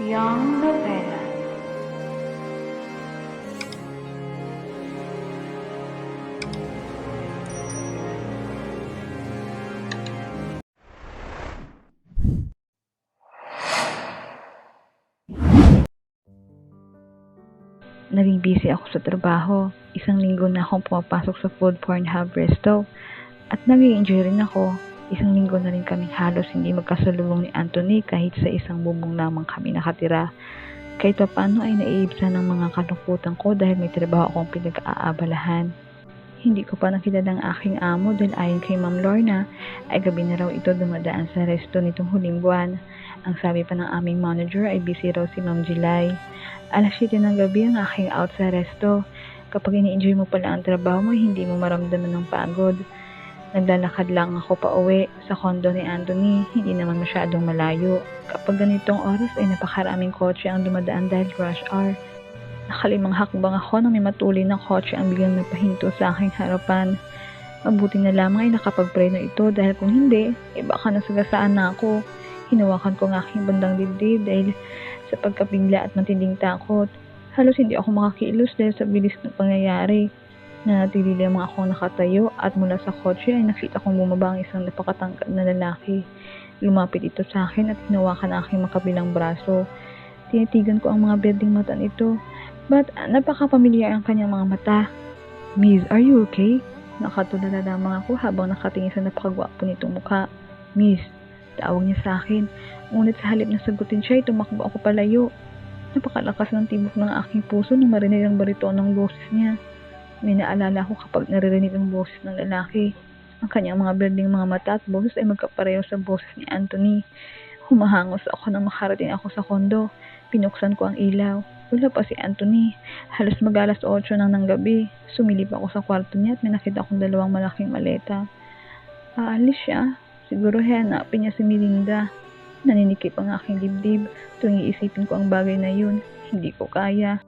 Young Novela. Naging busy ako sa trabaho. Isang linggo na akong pumapasok sa Food Porn Hub Resto. At nag-i-enjoy rin ako. Isang linggo na rin kaming halos hindi magkasalubong ni Anthony kahit sa isang bubong lamang kami nakatira. Kahit pa paano ay naiibsan ng mga kalungkutan ko dahil may trabaho akong pinag-aabalahan. Hindi ko pa nakilala ang aking amo dahil ayon kay Ma'am Lorna ay gabi na raw ito dumadaan sa resto nitong huling buwan. Ang sabi pa ng aming manager ay busy raw si Ma'am July. Alas 7 ng gabi ang aking out sa resto. Kapag ini-enjoy mo pala ang trabaho mo, hindi mo maramdaman ng pagod. Naglalakad lang ako pa uwi sa condo ni Anthony, hindi naman masyadong malayo. Kapag ganitong oras ay napakaraming kotse ang dumadaan dahil rush hour. Nakalimang hakbang ako nang may matulin na kotse ang biglang napahinto sa aking harapan. Mabuti na lamang ay nakapagpreno ito dahil kung hindi, baka nasagasaan na ako. Hinawakan ko ang aking bandang dibdib dahil sa pagkabigla at matinding takot. Halos hindi ako makakilos dahil sa bilis ng pangyayari. Nanatili lamang akong nakatayo at mula sa kotse ay nakita kong bumaba ang isang napakatangkad na lalaki. Lumapit ito sa akin at hinawakan ang aking makabilang braso. Tinitigan ko ang mga berdeng mata nito. But napaka-pamilyar ang kanyang mga mata. Miss, are you okay? Nakatulala lamang ako habang nakatingin sa napakagwapo nitong mukha. Miss, tawag niya sa akin. Ngunit sa halip na sagutin siya ay tumakbo ako palayo. Napakalakas ng tibok ng aking puso nang marinig ang baritonong boses niya. May naalala ko kapag naririnig ang boses ng lalaki. Ang kanyang mga berdeng mga mata at boses ay magkapareho sa boses ni Anthony. Humahangos ako nang makarating ako sa kondo. Pinuksan ko ang ilaw. Wala pa si Anthony. Halos mag-alas 8 ng gabi. Sumilip ako sa kwarto niya at may nakita akong dalawang malaking maleta. Aalis siya. Siguro hanapin niya si Melinda. Naninikip ang aking dibdib. Tuwing iisipin ko ang bagay na yun, hindi ko kaya.